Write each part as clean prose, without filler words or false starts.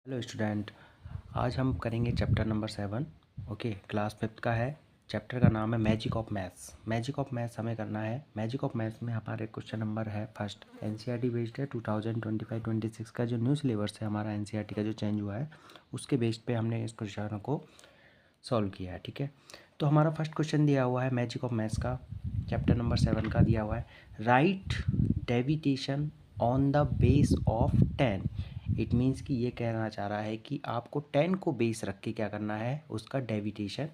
Hello student. आज हम करेंगे चैप्टर नंबर 7। ओके, क्लास 5 का है। चैप्टर का नाम है magic of maths. Magic of maths हमें करना है। मैजिक ऑफ मैथ्स में हमारे क्वेश्चन नंबर है फर्स्ट। एनसीईआरटी बेस्ड है 2025-26 का जो न्यू सिलेबस है हमारा एनसीईआरटी का जो चेंज हुआ है उसके बेस्ड पे हमने इस क्वेश्चन को सॉल्व किया है। ठीक है, तो हमारा फर्स्ट क्वेश्चन दिया हुआ है मैजिक ऑफ मैथ्स का, चैप्टर नंबर 7 का दिया हुआ है। Write deviation on the base of 10। It means कि ये कहना चाह रहा है कि आपको 10 को बेस रख के क्या करना है, उसका डेविटेशन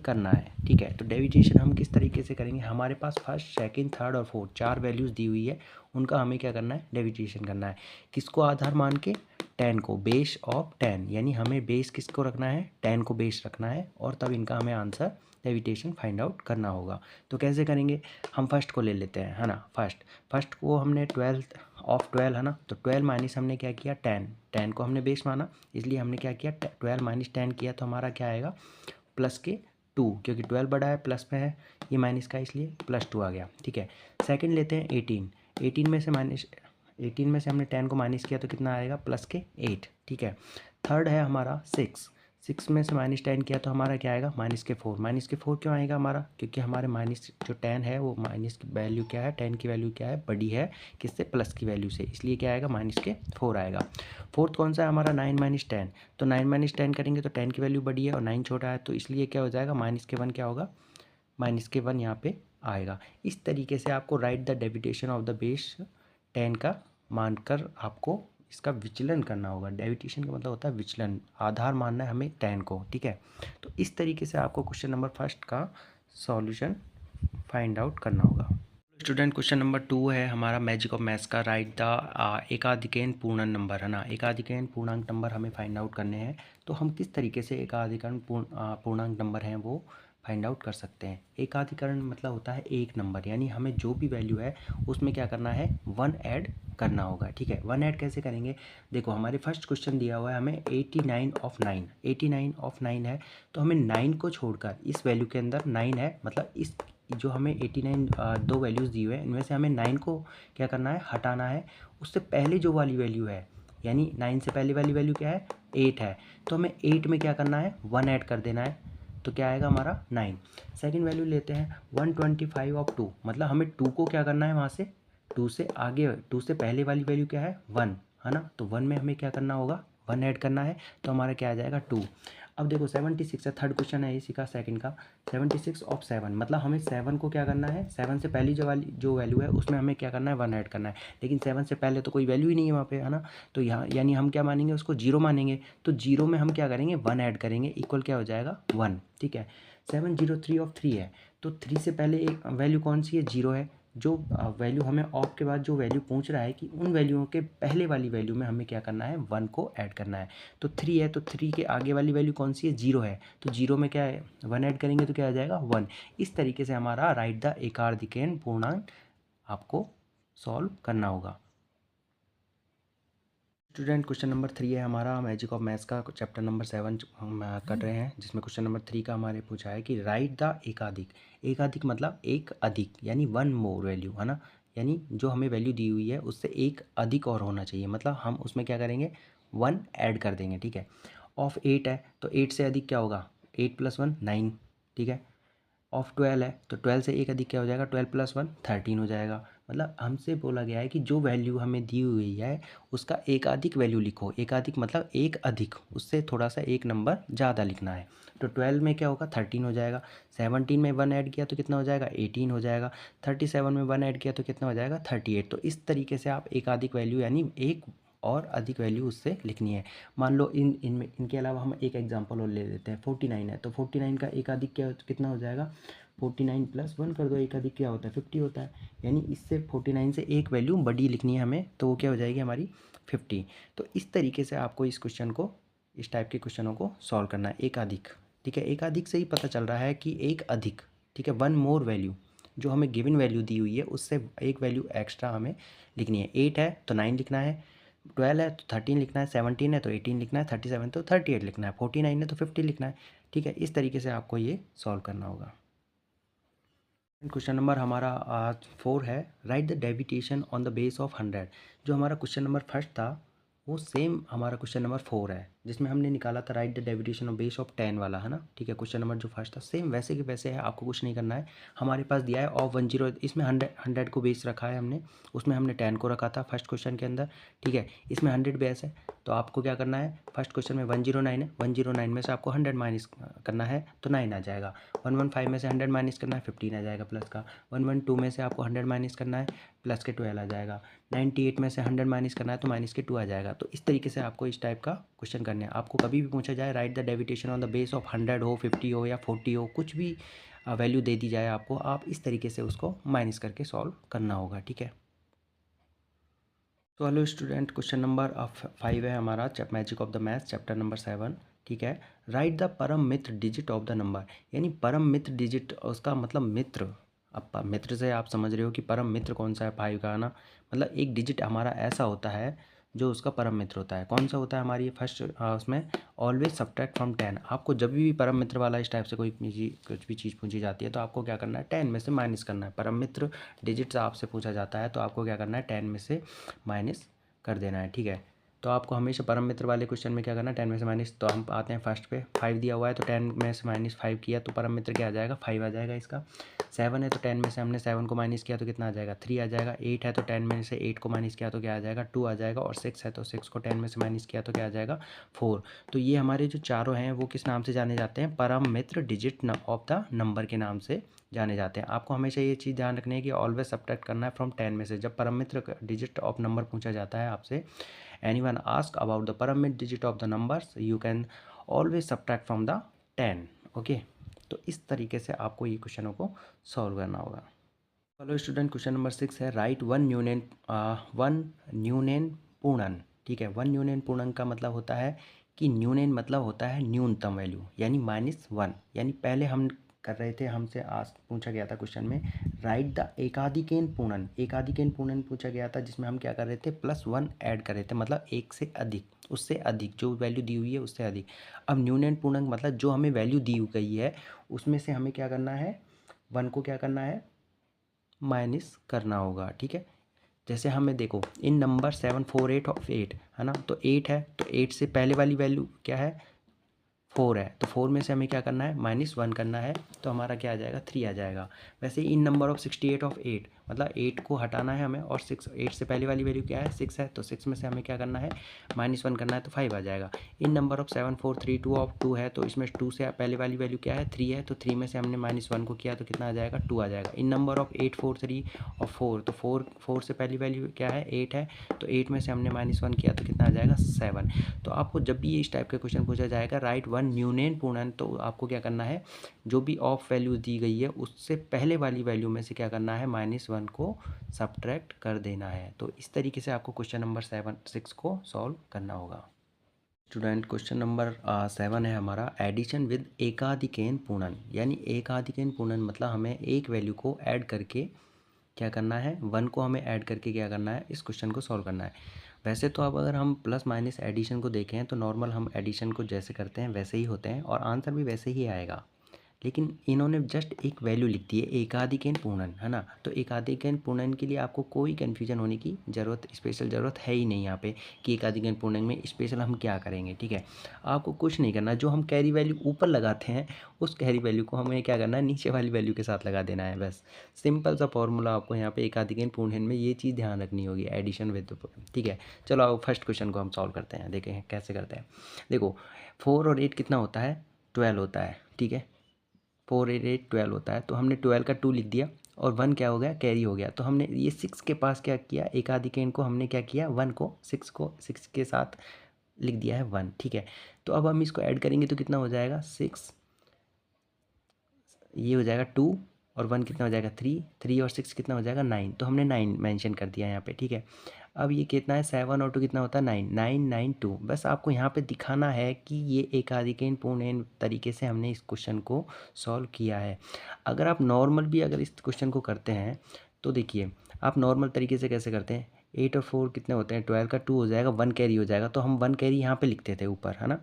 करना है। ठीक है, तो डेविटेशन हम किस तरीके से करेंगे, हमारे पास फर्स्ट सेकंड थर्ड और फोर्थ 4 वैल्यूज़ दी हुई है, उनका हमें क्या करना है, डेविटेशन करना है। किसको आधार मान के, 10 को, बेस ऑफ 10, यानी हमें बेस किसको रखना है, 10 को बेस रखना है और तब इनका हमें आंसर डेविटेशन फाइंड आउट करना होगा। तो कैसे करेंगे, हम फर्स्ट को ले लेते हैं, है ना। फर्स्ट को हमने 12 ऑफ 12 है ना, तो 12 माइनस हमने क्या किया, 10 को हमने बेस माना, इसलिए हमने क्या किया, 12 माइनस 10 किया, तो हमारा क्या आएगा, प्लस के 2, क्योंकि 12 बड़ा है प्लस में है, ये माइनस का इसलिए प्लस 2 आ गया। ठीक है, सेकंड लेते हैं 18 में से हमने 10 को माइनस किया तो कितना आएगा, प्लस के 8। ठीक है, थर्ड है हमारा 6 में से -10 किया तो हमारा क्या आएगा, -4 क्यों आएगा हमारा, क्योंकि हमारे माइनस जो 10 है वो माइनस की वैल्यू क्या है, 10 की वैल्यू क्या है, बड़ी है किससे, प्लस की वैल्यू से, इसलिए क्या आएगा, -4 आएगा। फोर्थ कौन सा है हमारा, 9 - 10, तो 9 - 10 करेंगे तो 10 की वैल्यू बड़ी है और 9 छोटा है, तो इसलिए क्या हो जाएगा, -1 क्या होगा, -1 यहाँ पे आएगा। इस तरीके से आपको write the deviation of the base 10 का मानकर आपको इसका विचलन करना होगा। डेविटेशन का मतलब होता है विचलन, आधार मानना है हमें 10 को। ठीक है, तो इस तरीके से आपको क्वेश्चन नंबर फर्स्ट का सॉल्यूशन फाइंड आउट करना होगा। स्टूडेंट, क्वेश्चन नंबर 2 है हमारा मैजिक ऑफ मैथ्स का। राइट द एकाधिकन पूर्णांक नंबर, है ना। एकाधिकन पूर्णांक नंबर हमें फाइंड आउट करने हैं, तो हम किस तरीके से एकाधिकरण पूर्णांक नंबर हैं वो फाइंड आउट कर सकते हैं। एकाधिकरण मतलब होता है एक नंबर, यानी हमें जो भी वैल्यू है उसमें क्या करना है, 1 ऐड करना होगा। ठीक है, 1 ऐड कैसे करेंगे, देखो हमारे फर्स्ट क्वेश्चन दिया हुआ है हमें 89 ऑफ 9, 89 ऑफ 9 है, तो हमें 9 को छोड़कर इस वैल्यू के अंदर 9 है, मतलब इस जो हमें 89 दो वैल्यूज़ दी हुए हैं इनमें से हमें 9 को क्या करना है, हटाना है। उससे पहले जो वाली वैल्यू है, यानी 9 से पहले वाली वैल्यू क्या है, 8 है, तो हमें 8 में क्या करना है, 1 ऐड कर देना है, तो क्या आएगा हमारा 9। सेकंड वैल्यू लेते हैं 125 ऑफ 2, मतलब हमें 2 को क्या करना है, वहाँ से 2 से आगे, 2 से पहले वाली वैल्यू क्या है, 1, है ना, तो 1 में हमें क्या करना होगा, 1 ऐड करना है, तो हमारा क्या आ जाएगा 2। अब देखो 76 है, थर्ड क्वेश्चन है इसी का, सेकंड का। 76 ऑफ 7, मतलब हमें 7 को क्या करना है, 7 से पहली जो वैल्यू है उसमें हमें क्या करना है, 1 ऐड करना है, लेकिन 7 से पहले तो कोई वैल्यू ही नहीं है वहाँ पे, है ना, तो यहाँ यानी हम क्या मानेंगे, उसको 0 मानेंगे, तो 0 में हम क्या करेंगे, 1 ऐड करेंगे, इक्वल क्या हो जाएगा, 1। ठीक है, 703 ऑफ 3 है, तो 3 से पहले एक वैल्यू कौन सी है, 0 है। जो वैल्यू हमें ऑफ के बाद जो वैल्यू पूछ रहा है कि उन वैल्यूओं के पहले वाली वैल्यू में हमें क्या करना है, 1 को ऐड करना है। तो 3 है, तो 3 के आगे वाली वैल्यू कौन सी है, 0 है, तो 0 में क्या है, 1 ऐड करेंगे तो क्या आ जाएगा, 1। इस तरीके से हमारा राइट द एकाधिकन पूर्णांक आपको सॉल्व करना होगा। स्टूडेंट, क्वेश्चन नंबर 3 है हमारा मैजिक ऑफ मैथ्स का, चैप्टर नंबर 7 हम कर रहे हैं, जिसमें क्वेश्चन नंबर 3 का हमारे पूछा है कि राइट द एकाधिक। एकाधिक मतलब एक अधिक, यानी 1 मोर वैल्यू, है ना, यानी जो हमें वैल्यू दी हुई है उससे एक अधिक और होना चाहिए, मतलब हम उसमें क्या करेंगे, 1 ऐड कर देंगे। ठीक है, ऑफ 8 है, तो 8 से अधिक क्या होगा, 8 + 1 9। ठीक है, ऑफ 12 है, तो 12 से एक अधिक क्या हो जाएगा, 12 + 1 13 हो जाएगा। मतलब हमसे बोला गया है कि जो वैल्यू हमें दी हुई है उसका एकाधिक वैल्यू लिखो। एकाधिक मतलब एक अधिक, उससे थोड़ा सा एक नंबर ज़्यादा लिखना है। तो 12 में क्या होगा, 13 हो जाएगा। 17 में 1 ऐड किया तो कितना हो जाएगा, 18 हो जाएगा। 37 में 1 ऐड किया तो कितना हो जाएगा, 38। तो इस तरीके से आप एकाधिक वैल्यू यानी एक और अधिक वैल्यू उससे लिखनी है। मान लो इनके अलावा हम एक एग्जांपल और ले लेते हैं, 49 है, तो 49 का एक अधिक क्या कितना हो जाएगा, 49 + 1 कर दो, एक अधिक क्या होता है, 50 होता है, यानी इससे 49 से एक वैल्यू बड़ी लिखनी है हमें, तो वो क्या हो जाएगी हमारी 50। तो इस तरीके से आपको इस क्वेश्चन को, इस टाइप के क्वेश्चनों को सॉल्व करना है। एक अधिक, ठीक है, एक अधिक से ही पता चल रहा है कि एक अधिक, ठीक है, 1 मोर वैल्यू, जो हमें गिवन वैल्यू दी हुई है उससे एक वैल्यू एक्स्ट्रा हमें लिखनी है। 8 है तो 9 लिखना है, 12 है तो 13 लिखना है, 17 है तो 18 लिखना है, 37 तो 38 लिखना है, 49 है तो 50 लिखना है। ठीक है, इस तरीके से आपको ये सॉल्व करना होगा। क्वेश्चन नंबर हमारा 4 है, write the deviation on the base of 100। जो हमारा क्वेश्चन नंबर फर्स्ट था वो सेम हमारा क्वेश्चन नंबर 4 है, जिसमें हमने निकाला था right the deviation of base of 10 वाला, है ना। ठीक है, क्वेश्चन नंबर जो फर्स्ट था सेम वैसे के वैसे है, आपको कुछ नहीं करना है। हमारे पास दिया है ऑफ 10, इसमें 100 को बेस रखा है हमने, उसमें हमने 10 को रखा था फर्स्ट क्वेश्चन के अंदर। ठीक है, इसमें 100 बेस है, तो आपको क्या करना है, फर्स्ट क्वेश्चन में 109 है, 109 में से आपको 100 माइनस करना है तो 9 आ जाएगा। 115 में से 100 माइनस करना है 15 आ जाएगा प्लस का। 112 में से आपको 100 माइनस करना है प्लस के 12 आ जाएगा। 98 में से 100 माइनस करना है तो माइनस के 2 आ जाएगा। तो इस तरीके से आपको इस टाइप का क्वेश्चन करने हैं। आपको कभी भी पूछा जाए right the deviation on the base of 100 हो, 50 हो या 40 हो, कुछ भी वैल्यू दे दी जाए आपको, आप इस तरीके से उसको माइनस करके सॉल्व करना होगा। ठीक है, तो हेलो स्टूडेंट, क्वेश्चन नंबर 5 है हमारा magic of the maths chapter number 7। ठीक है, राइट द परम मित्र डिजिट ऑफ द नंबर, यानी परम मित्र डिजिट, उसका मतलब मित्र। अब मित्र से आप समझ रहे हो कि परम मित्र कौन सा है 5 का, ना। मतलब एक डिजिट हमारा ऐसा होता है जो उसका परम मित्र होता है। कौन सा होता है हमारी फर्स्ट उसमें ऑलवेज सब्ट्रैक्ट फ्रॉम 10। आपको जब भी परम मित्र वाला इस टाइप से कुछ भी चीज़ पूछी जाती है तो आपको क्या करना है, 10 में से माइनस करना है। परम मित्र डिजिट आपसे पूछा जाता है तो आपको क्या करना है, 10 में से माइनस कर देना है। ठीक है, तो आपको हमेशा परम मित्र वाले क्वेश्चन में क्या करना है, 10 में से माइनस। तो हम आते हैं फर्स्ट पे, 5 दिया हुआ है तो 10 में से माइनस 5 किया तो परम मित्र क्या आ जाएगा, 5 आ जाएगा इसका। 7 है तो 10 में से हमने 7 को माइनस किया तो कितना आ जाएगा, 3 आ जाएगा। 8 है तो 10 में से 8 को माइनस किया तो क्या आ जाएगा, 2 आ जाएगा। और 6 है तो 6 को 10 में से माइनस किया तो क्या आ जाएगा, 4। तो ये हमारे जो चारों हैं वो किस नाम से जाने जाते हैं, परम मित्र डिजिट ऑफ द नंबर के नाम से जाने जाते हैं। आपको हमेशा ये चीज़ ध्यान रखनी है कि ऑलवेज सब्ट्रैक्ट करना है फ्रॉम 10 में से। जब परम मित्र डिजिट ऑफ नंबर पूछा जाता है आपसे, anyone ask about the pyramid digit of the numbers, you can always subtract from the 10। Okay, तो इस तरीके से आपको ये क्वेश्चनों को सॉल्व करना होगा। हेलो स्टूडेंट, क्वेश्चन नंबर 6 है राइट वन न्यूनेन पूर्णन। ठीक है, वन न्यूनेन पूर्णन का मतलब होता है कि न्यूनेन मतलब होता है न्यूनतम वैल्यू, यानी -1। यानी पहले हम कर रहे थे, हमसे आज पूछा गया था क्वेश्चन में राइट द एकाधिकेन पूर्णन। एकाधिकेन पूर्णन पूछा गया था जिसमें हम क्या कर रहे थे, +1 ऐड कर रहे थे, मतलब एक से अधिक, उससे अधिक जो वैल्यू दी हुई है उससे अधिक। अब न्यूनेन पूर्णांक मतलब जो हमें वैल्यू दी गई है उसमें से हमें क्या करना है, 1 को क्या करना है, माइनस करना होगा। ठीक है, जैसे हमें देखो इन नंबर 7 4 8 ऑफ 8 है ना, तो 8 है तो 8 से पहले वाली वैल्यू क्या है, 4 है, तो 4 में से हमें क्या करना है, -1 करना है, तो हमारा क्या आ जाएगा, 3 आ जाएगा। वैसे इन नंबर ऑफ 68 ऑफ 8, मतलब 8 को हटाना है हमें, और 8 से पहले वाली वैल्यू क्या है, 6 है, तो 6 में से हमें क्या करना है, -1 करना है, तो 5 आ जाएगा। इन नंबर ऑफ 7 4 3 2 ऑफ 2 है, तो इसमें 2 से पहले वाली वैल्यू क्या है, 3 है, तो 3 में से हमने -1 को किया तो कितना आ जाएगा, 2 आ जाएगा। इन नंबर ऑफ 8 4 3 और 4, तो 4 से पहली वैल्यू क्या है, 8 है, तो 8 में से हमने -1 किया तो कितना आ जाएगा, 7। तो आपको जब भी इस टाइप का क्वेश्चन पूछा जाएगा राइट वन न्यूनेन पूर्णांक, तो आपको क्या करना है, जो भी ऑफ वैल्यू दी गई है उससे पहले वाली वैल्यू में से क्या करना है, -1 को सब्ट्रैक्ट कर देना है। तो इस तरीके से आपको क्वेश्चन नंबर 6 को सॉल्व करना होगा। स्टूडेंट, क्वेश्चन नंबर 7 है हमारा एडिशन विद एकाधिकेन पूर्णन। यानी एकाधिकेन पूर्णन मतलब हमें एक वैल्यू को ऐड करके क्या करना है, 1 को हमें ऐड करके क्या करना है, इस क्वेश्चन को सॉल्व करना है। वैसे तो अब अगर हम प्लस माइनस एडिशन को देखें तो नॉर्मल हम एडिशन को जैसे करते हैं वैसे ही होते हैं और आंसर भी वैसे ही आएगा, लेकिन इन्होंने जस्ट एक वैल्यू लिख दी है एकाधिकेन पूर्णन, है ना। तो एकाधिकेन पूर्णन के लिए आपको कोई कन्फ्यूजन होने की ज़रूरत, स्पेशल ज़रूरत है ही नहीं यहाँ पे कि एकाधिकेन पूर्णन में स्पेशल हम क्या करेंगे। ठीक है, आपको कुछ नहीं करना, जो हम कैरी वैल्यू ऊपर लगाते हैं उस कैरी वैल्यू को हमें क्या करना है, नीचे वाली वैल्यू के साथ लगा देना है, बस। सिंपल सा फॉर्मूला आपको यहाँ पे एकाधिकेन पूर्णन में ये चीज़ ध्यान रखनी होगी, एडिशन विद। ठीक है, चलो आओ फर्स्ट क्वेश्चन को हम सॉल्व करते हैं, देखें कैसे करते हैं। देखो 4 और 8 कितना होता है, 12 होता है। ठीक है, 4 8 8 12 होता है, तो हमने 12 का 2 लिख दिया और 1 क्या हो गया, कैरी हो गया। तो हमने ये 6 के पास क्या किया, एकाधिकेन को हमने क्या किया, 1 को 6 के साथ लिख दिया है 1। ठीक है, तो अब हम इसको ऐड करेंगे तो कितना हो जाएगा, 6, ये हो जाएगा 2 और 1 कितना हो जाएगा, 3, 3 और 6 कितना हो जाएगा, 9। तो हमने 9 मेंशन कर दिया यहाँ पे। ठीक है, अब ये कितना है, 7 और 2 कितना होता है, 9, 9 9 2। बस आपको यहाँ पे दिखाना है कि ये एकाधिकेन पूर्णन तरीके से हमने इस क्वेश्चन को सॉल्व किया है। अगर आप नॉर्मल भी अगर इस क्वेश्चन को करते हैं तो देखिए आप नॉर्मल तरीके से कैसे करते हैं, 8 और 4 कितने होते हैं, 12 का 2 हो जाएगा, 1 कैरी हो जाएगा, तो हम 1 कैरी यहाँ पे लिखते थे ऊपर, है ना।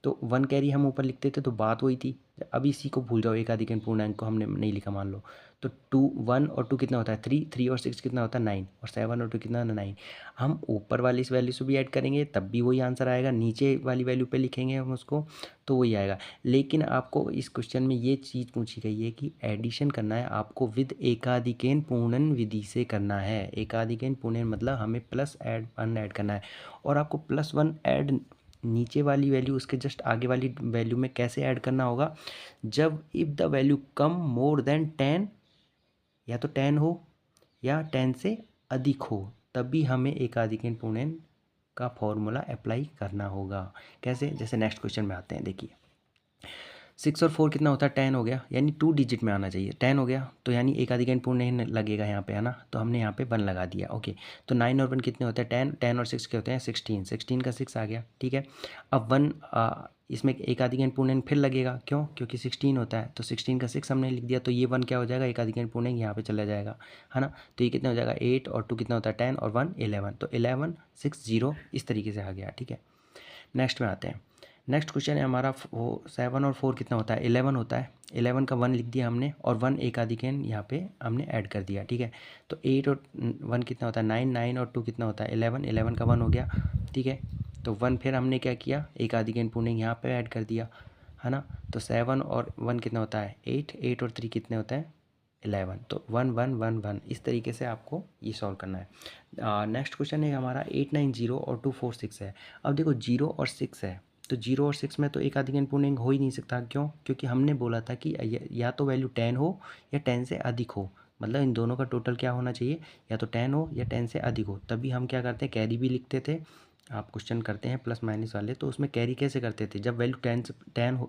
तो 1 कैरी हम ऊपर लिखते थे तो बात वही थी। अब इसी को भूल जाओ, एकाधिक पूर्णांक को हमने नहीं लिखा मान लो, तो 2 1 और 2 कितना होता है 3, 3 और 6 कितना होता है 9, और 7 और 2 कितना 9। हम ऊपर वाली इस वैल्यू से भी ऐड करेंगे तब भी वही आंसर आएगा, नीचे वाली वैल्यू पे लिखेंगे हम उसको तो वही आएगा। लेकिन आपको इस क्वेश्चन में ये चीज़ पूछी गई है कि एडिशन करना है आपको विद एकाधिकेन पूर्णन विधि से करना है। एकाधिकेन पूर्णन मतलब हमें प्लस ऐड 1 ऐड करना है, और आपको प्लस 1 ऐड नीचे वाली वैल्यू उसके जस्ट आगे वाली वैल्यू में कैसे ऐड करना होगा, जब if the value come more than 10, या तो 10 हो या 10 से अधिक हो, तभी हमें एकाधिकन पूर्णांक का फॉर्मूला अप्लाई करना होगा। कैसे, जैसे नेक्स्ट क्वेश्चन में आते हैं। देखिए 6 और 4 कितना होता है 10 हो गया, यानी 2 डिजिट में आना चाहिए। 10 हो गया तो यानी एकाधिकन पूर्णांक लगेगा यहाँ पे, है ना, तो हमने यहाँ पे 1 लगा दिया। ओके, तो 9 और 1 कितने होते हैं 10, 10 और 6 के होते हैं 16, 16 का 6 आ गया। ठीक है, अब 1 इसमें एकाधिकन पूर्णांक फिर लगेगा, क्यों, क्योंकि 16 होता है, तो 16 का 6 हमने लिख दिया, तो ये 1 क्या हो जाएगा एकाधिकन पूर्णांक यहाँ पे चला जाएगा, है ना। तो ये कितना हो जाएगा 8 और 2 कितना होता है 10 और 1 11, तो 11 6 0 इस तरीके से आ गया। ठीक है, नेक्स्ट में आते हैं। नेक्स्ट क्वेश्चन है हमारा 7 और 4 कितना होता है 11 होता है। 11 का 1 लिख दिया हमने, और 1 एकाधिकन यहाँ पे हमने ऐड कर दिया। ठीक है, तो 8 और 1 कितना होता है 9, 9 और 2 कितना होता है 11, 11 का 1 हो गया। ठीक है, तो 1 फिर हमने क्या किया एकाधिकन पूर्णांक यहाँ पे ऐड कर दिया, है ना। तो 7 और 1 कितना होता है 8, 8 और 3 कितने होते हैं 11, तो 1 1 1 1 इस तरीके से आपको ये सॉल्व करना है। नेक्स्ट क्वेश्चन है हमारा 8 9 0 और 2 4 6 है। अब देखो 0 और 6 है, तो 0 और 6 में तो एकाधिकन पूर्णांक हो ही नहीं सकता, क्यों, क्योंकि हमने बोला था कि या तो वैल्यू 10 हो या 10 से अधिक हो, मतलब इन दोनों का टोटल क्या होना चाहिए, या तो 10 हो या 10 से अधिक हो, तभी हम क्या करते हैं कैरी भी लिखते थे। आप क्वेश्चन करते हैं प्लस माइनस वाले, तो उसमें कैरी कैसे करते थे, जब वैल्यू 10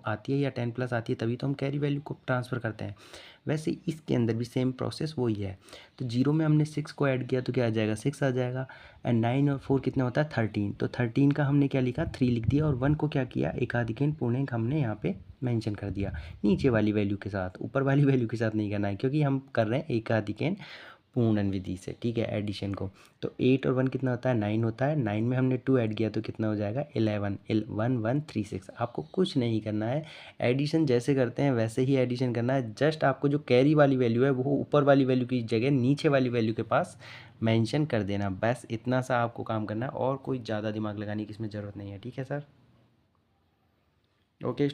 आती है या 10 प्लस आती है तभी तो हम कैरी वैल्यू को ट्रांसफ़र करते हैं। वैसे इसके अंदर भी सेम प्रोसेस वही है। तो 0 में हमने 6 को ऐड किया तो क्या आ जाएगा 6 आ जाएगा, एंड 9 और 4 कितना होता है 13, तो 13 का हमने क्या लिखा 3 लिख दिया, और 1 को क्या किया एकाधिकन पूर्णांक हमने यहाँ पे मेंशन कर दिया नीचे वाली वैल्यू के साथ, ऊपर वाली वैल्यू के साथ नहीं करना है, क्योंकि हम कर रहे हैं एकाधिकन पूर्णन विधि से। ठीक है, एडिशन को, तो 8 और 1 कितना होता है 9 होता है, 9 में हमने 2 ऐड किया तो कितना हो जाएगा 11, 1 1 3 6। आपको कुछ नहीं करना है, एडिशन जैसे करते हैं वैसे ही एडिशन करना है, जस्ट आपको जो कैरी वाली वैल्यू है वो ऊपर वाली वैल्यू की जगह नीचे वाली वैल्यू के पास मेंशन कर देना, बस इतना सा आपको काम करना है, और कोई ज़्यादा दिमाग लगाने की इसमें ज़रूरत नहीं है। ठीक है सर, ओके।